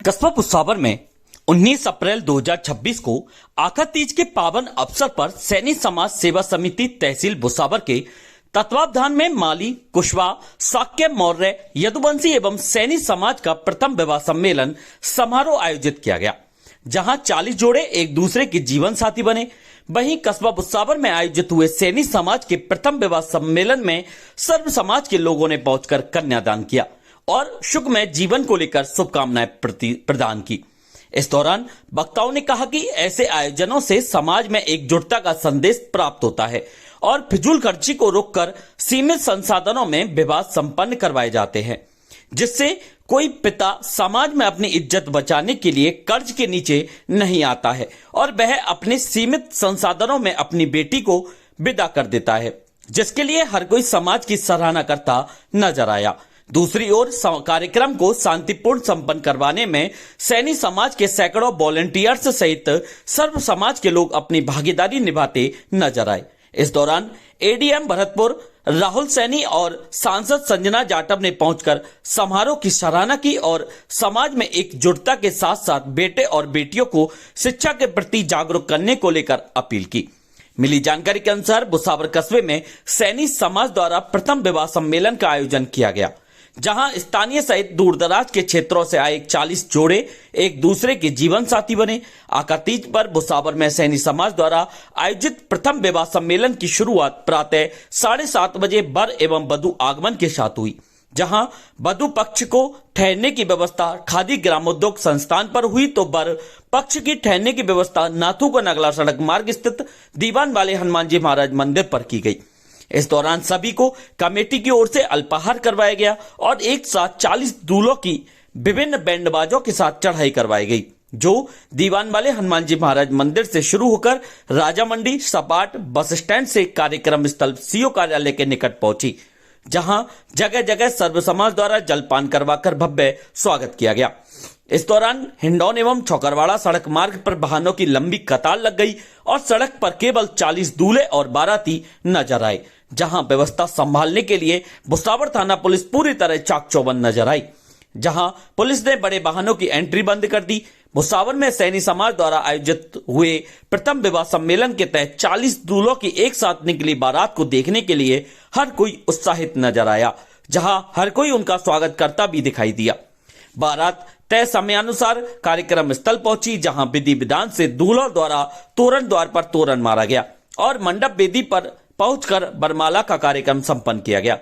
कस्बा भुसावर में 19 अप्रैल 2026 को आखा तीज के पावन अवसर पर सैनी समाज सेवा समिति तहसील भुसावर के तत्वावधान में माली, कुशवाहा, शाक्य, मौर्य, यदुवंशी एवं सैनी समाज का प्रथम विवाह सम्मेलन समारोह आयोजित किया गया, जहां 40 जोड़े एक दूसरे के जीवन साथी बने। वहीं कस्बा भुसावर में आयोजित हुए सैनी समाज के प्रथम विवाह सम्मेलन में सर्व समाज के लोगों ने पहुंचकर कन्यादान किया और सुखमय जीवन को लेकर शुभकामनाएं प्रदान की। इस दौरान वक्ताओं ने कहा कि ऐसे आयोजनों से समाज में एकजुटता का संदेश प्राप्त होता है और फिजूल खर्ची को रोककर सीमित संसाधनों में विवाह संपन्न करवाए जाते हैं, जिससे कोई पिता समाज में अपनी इज्जत बचाने के लिए कर्ज के नीचे नहीं आता है और वह अपने सीमित संसाधनों में अपनी बेटी को विदा कर देता है, जिसके लिए हर कोई समाज की सराहना करता नजर आया। दूसरी ओर कार्यक्रम को शांतिपूर्ण संपन्न करवाने में सैनी समाज के सैकड़ों वॉलंटियर्स सहित सर्व समाज के लोग अपनी भागीदारी निभाते नजर आए। इस दौरान एडीएम भरतपुर राहुल सैनी और सांसद संजना जाटव ने पहुंचकर समारोह की सराहना की और समाज में एकजुटता के साथ साथ बेटे और बेटियों को शिक्षा के प्रति जागरूक करने को लेकर अपील की। मिली जानकारी के अनुसार भुसावर कस्बे में सैनी समाज द्वारा प्रथम विवाह सम्मेलन का आयोजन किया गया, जहां स्थानीय सहित दूरदराज के क्षेत्रों से आए 40 जोड़े एक दूसरे के जीवन साथी बने। आका तीज पर भुसावर में सैनी समाज द्वारा आयोजित प्रथम विवाह सम्मेलन की शुरुआत प्रातः 7:30 बजे वर एवं वधु आगमन के साथ हुई, जहां वधु पक्ष को ठहरने की व्यवस्था खादी ग्रामोद्योग संस्थान पर हुई तो वर पक्ष की ठहरने की व्यवस्था नाथू का नगला सड़क मार्ग स्थित दीवान वाले हनुमान जी महाराज मंदिर पर की गई। इस दौरान सभी को कमेटी की ओर से अल्पाहार करवाया गया और एक साथ 40 दूल्हों की विभिन्न बैंडबाजों के साथ चढ़ाई करवाई गई, जो दीवान वाले हनुमान जी महाराज मंदिर से शुरू होकर राजा मंडी, सपाट, बस स्टैंड से कार्यक्रम स्थल सीओ कार्यालय के निकट पहुंची, जहां जगह जगह सर्व समाज द्वारा जलपान करवाकर भव्य स्वागत किया गया। इस दौरान हिंडौन एवं छोकरवाड़ा सड़क मार्ग पर वाहनों की लंबी कतार लग गई और सड़क पर केवल 40 दूल्हे और बाराती नजर आए, जहां व्यवस्था संभालने के लिए भुसावर थाना पुलिस पूरी तरह चाक चौबंद नजर आई, जहां पुलिस ने बड़े वाहनों की एंट्री बंद कर दी। भुसावर में सैनी समाज द्वारा आयोजित हुए प्रथम विवाह सम्मेलन के तहत 40 दूल्हों की एक साथ निकली बारात को देखने के लिए हर कोई उत्साहित नजर आया, जहां हर कोई उनका स्वागत करता भी दिखाई दिया। बारात तय समयानुसार कार्यक्रम स्थल पहुंची, जहां विधि विधान से दूल्हों द्वारा तोरण द्वार पर तोरण मारा गया और मंडप वेदी पर पहुंचकर बरमाला का कार्यक्रम संपन्न किया गया।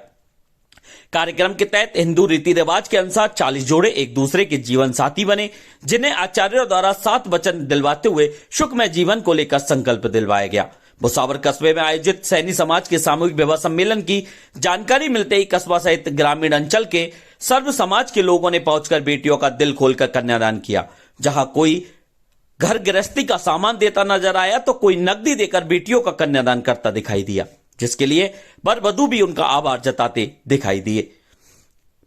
कार्यक्रम के तहत हिंदू रीति रिवाज के अनुसार 40 जोड़े एक दूसरे के जीवन साथी बने, जिन्हें आचार्यों द्वारा 7 वचन दिलवाते हुए सुखमय जीवन को लेकर संकल्प दिलवाया गया। भुसावर कस्बे में आयोजित सैनी समाज के सामूहिक विवाह सम्मेलन की जानकारी मिलते ही कस्बा सहित ग्रामीण अंचल के सर्व समाज के लोगों ने पहुंचकर बेटियों का दिल खोलकर कन्यादान किया, जहां कोई घर गृहस्थी का सामान देता नजर आया तो कोई नकदी देकर बेटियों का कन्यादान करता दिखाई दिया, जिसके लिए वर वधु भी उनका आभार जताते दिखाई दिए।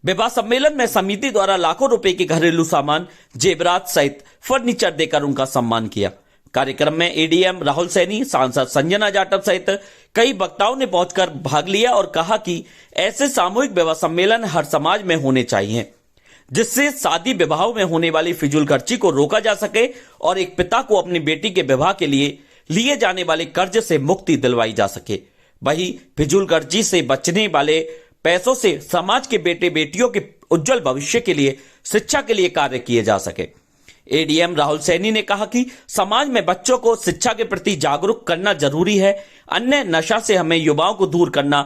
विवाह सम्मेलन में समिति द्वारा लाखों रुपए के घरेलू सामान, जेवरात सहित फर्नीचर देकर उनका सम्मान किया। कार्यक्रम में एडीएम राहुल सैनी, सांसद संजना जाटव सहित कई वक्ताओं ने पहुंचकर भाग लिया और कहा कि ऐसे सामूहिक विवाह सम्मेलन हर समाज में होने चाहिए, जिससे शादी विवाहों में होने वाली फिजूल खर्ची को रोका जा सके और एक पिता को अपनी बेटी के विवाह के लिए जाने वाले कर्ज से मुक्ति दिलवाई जा सके। वही फिजूल खर्ची से बचने वाले पैसों से समाज के बेटे बेटियों के उज्जवल भविष्य के लिए, शिक्षा के लिए कार्य किए जा सके। एडीएम राहुल सैनी ने कहा कि समाज में बच्चों को शिक्षा के प्रति जागरूक करना जरूरी है, अन्य नशा से हमें युवाओं को दूर करना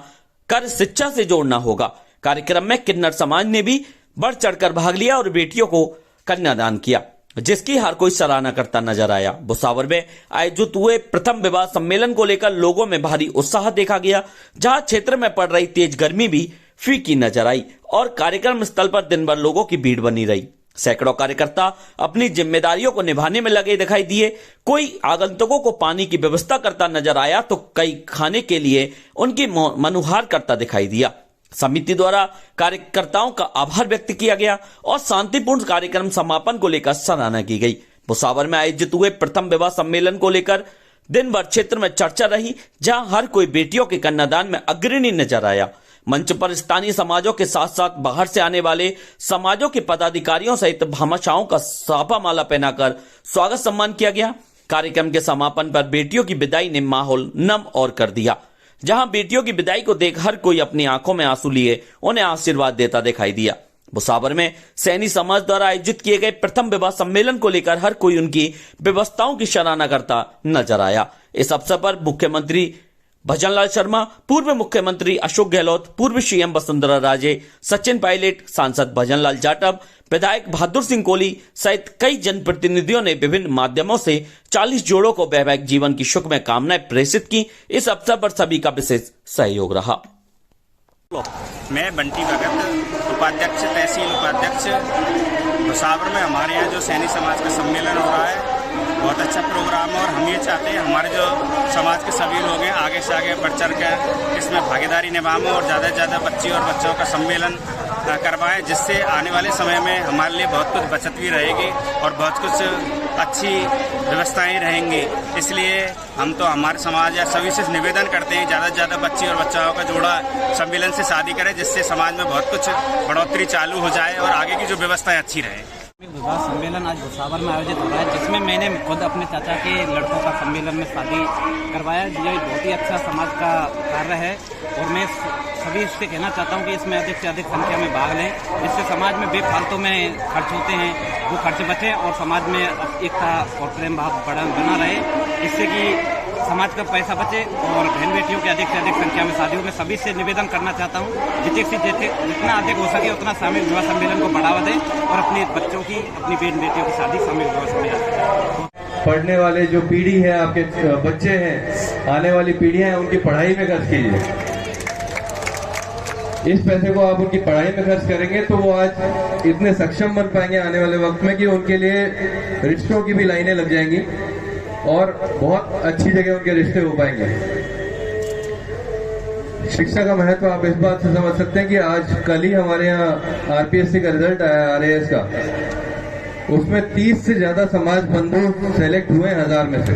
कर शिक्षा से जोड़ना होगा। कार्यक्रम में किन्नर समाज ने भी बढ़ चढ़कर भाग लिया और बेटियों को कन्यादान किया, जिसकी हर कोई सराहना करता नजर आया। भुसावर में आयोजित हुए प्रथम विवाह सम्मेलन को लेकर लोगों में भारी उत्साह देखा गया, जहां क्षेत्र में पड़ रही तेज गर्मी भी फीकी नजर आई और कार्यक्रम स्थल पर दिन भर लोगों की भीड़ बनी रही। सैकड़ों कार्यकर्ता अपनी जिम्मेदारियों को निभाने में लगे दिखाई दिए। कोई आगंतुकों को पानी की व्यवस्था करता नजर आया तो कई खाने के लिए उनकी मनुहार करता दिखाई दिया। समिति द्वारा कार्यकर्ताओं का आभार व्यक्त किया गया और शांतिपूर्ण कार्यक्रम समापन को लेकर सराहना की गई। भुसावर में आयोजित हुए प्रथम विवाह सम्मेलन को लेकर दिन भर क्षेत्र में चर्चा रही, जहां हर कोई बेटियों के कन्यादान में अग्रणी नजर आया। मंच पर स्थानीय समाजों के साथ साथ बाहर से आने वाले समाजों के पदाधिकारियों सहित भामाशाहों का साफा माला पहनाकर स्वागत सम्मान किया गया। कार्यक्रम के समापन पर बेटियों की विदाई ने माहौल नम और कर दिया, जहां बेटियों की विदाई को देख हर कोई अपनी आंखों में आंसू लिए उन्हें आशीर्वाद देता दिखाई दिया। भुसावर में सैनी समाज द्वारा आयोजित किए गए प्रथम विवाह सम्मेलन को लेकर हर कोई उनकी व्यवस्थाओं की सराहना करता नजर आया। इस अवसर पर मुख्यमंत्री भजनलाल शर्मा, पूर्व मुख्यमंत्री अशोक गहलोत, पूर्व सीएम वसुंधरा राजे, सचिन पायलट, सांसद भजनलाल जाटव, विधायक बहादुर सिंह कोहली सहित कई जनप्रतिनिधियों ने विभिन्न माध्यमों से 40 जोड़ों को वैवाहिक जीवन की शुभकामनाएं कामनाएं प्रेषित की। इस अवसर पर सभी का विशेष सहयोग रहा। मैं बंटी भगत, उपाध्यक्ष, तहसील उपाध्यक्ष भुसावर में। हमारे यहाँ जो सैनी समाज का सम्मेलन हो रहा है, बहुत अच्छा प्रोग्राम है और हम ये चाहते हैं हमारे जो समाज के सभी लोग हैं आगे से आगे बढ़ चढ़ कर इसमें भागीदारी निभाएं और ज़्यादा से ज़्यादा बच्ची और बच्चों का सम्मेलन करवाएं, जिससे आने वाले समय में हमारे लिए बहुत कुछ बचत भी रहेगी और बहुत कुछ अच्छी व्यवस्थाएं रहेंगी। इसलिए हम तो हमारे समाज या सभी से निवेदन करते हैं ज़्यादा से ज़्यादा बच्ची और बच्चाओं का जोड़ा सम्मेलन से शादी करें, जिससे समाज में बहुत कुछ बढ़ोतरी चालू हो जाए और आगे की जो व्यवस्थाएं अच्छी रहे। विवाह सम्मेलन आज भुसावर में आयोजित हो रहा है, जिसमें मैंने खुद अपने चाचा के लड़कों का सम्मेलन में शादी करवाया। ये बहुत ही अच्छा समाज का कार्य है और मैं सभी से कहना चाहता हूँ कि इसमें अधिक से अधिक संख्या में भाग लें, जिससे समाज में बेफालतू में खर्च होते हैं वो खर्च बचे और समाज में एकता और प्रेम भाव बना रहे, जिससे कि समाज का पैसा बचे और बहन बेटियों की अधिक से अधिक संख्या में शादियों में सभी से निवेदन करना चाहता हूँ जितना अधिक हो सके उतना सामूहिक विवाह सम्मेलन को बढ़ावा दें और अपने बच्चों की, अपनी बहन बेटियों की शादी सामूहिक विवाह सम्मेलन। पढ़ने वाले जो पीढ़ी है, आपके बच्चे हैं, आने वाली पीढ़ियां हैं, उनकी पढ़ाई में खर्च कीजिए। इस पैसे को आप उनकी पढ़ाई में खर्च करेंगे तो वो आज इतने सक्षम बन पाएंगे आने वाले वक्त में कि उनके लिए रिश्तों की भी लाइनें लग जाएंगी और बहुत अच्छी जगह उनके रिश्ते हो पाएंगे। शिक्षा का महत्व आप इस बात से समझ सकते हैं कि आज कल ही हमारे यहाँ आरपीएससी का रिजल्ट आया, आरएएस का, उसमें 30 से ज्यादा समाज बंधु सेलेक्ट हुए 1000 में से।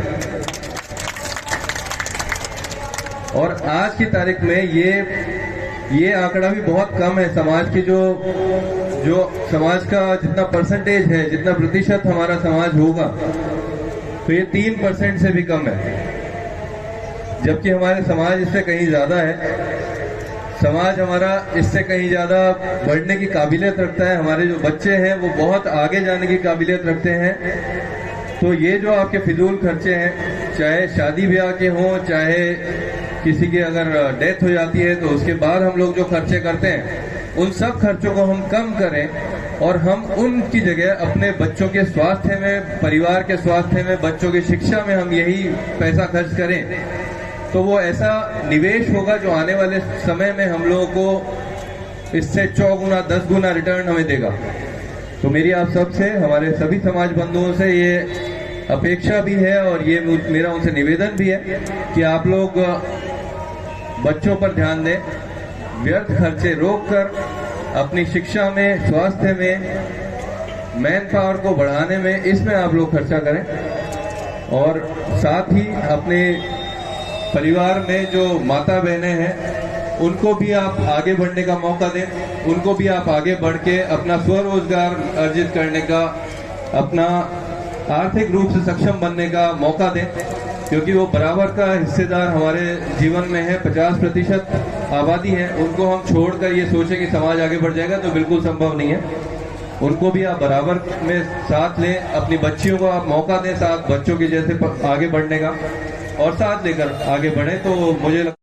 और आज की तारीख में ये आंकड़ा भी बहुत कम है। समाज की जो समाज का जितना परसेंटेज है, जितना प्रतिशत हमारा समाज होगा, तो ये 3% से भी कम है, जबकि हमारे समाज इससे कहीं ज्यादा है। समाज हमारा इससे कहीं ज्यादा बढ़ने की काबिलियत रखता है। हमारे जो बच्चे हैं वो बहुत आगे जाने की काबिलियत रखते हैं। तो ये जो आपके फिजूल खर्चे हैं, चाहे शादी ब्याह के हों, चाहे किसी की अगर डेथ हो जाती है तो उसके बाद हम लोग जो खर्चे करते हैं, उन सब खर्चों को हम कम करें और हम उनकी जगह अपने बच्चों के स्वास्थ्य में, परिवार के स्वास्थ्य में, बच्चों की शिक्षा में हम यही पैसा खर्च करें, तो वो ऐसा निवेश होगा जो आने वाले समय में हम लोगों को इससे 4 गुना 10 गुना रिटर्न हमें देगा। तो मेरी आप सबसे, हमारे सभी समाज बंधुओं से ये अपेक्षा भी है और ये मेरा उनसे निवेदन भी है कि आप लोग बच्चों पर ध्यान दें, व्यर्थ खर्चे रोककर अपनी शिक्षा में, स्वास्थ्य में, मैन पावर को बढ़ाने में, इसमें आप लोग खर्चा करें। और साथ ही अपने परिवार में जो माता बहनें हैं उनको भी आप आगे बढ़ने का मौका दें, उनको भी आप आगे बढ़ के अपना स्वरोजगार अर्जित करने का, अपना आर्थिक रूप से सक्षम बनने का मौका दें, क्योंकि वो बराबर का हिस्सेदार हमारे जीवन में है। 50% आबादी है, उनको हम छोड़कर ये सोचें कि समाज आगे बढ़ जाएगा तो बिल्कुल संभव नहीं है। उनको भी आप बराबर में साथ लें, अपनी बच्चियों को आप मौका दें साथ बच्चों के जैसे आगे बढ़ने का, और साथ लेकर आगे बढ़े। तो मुझे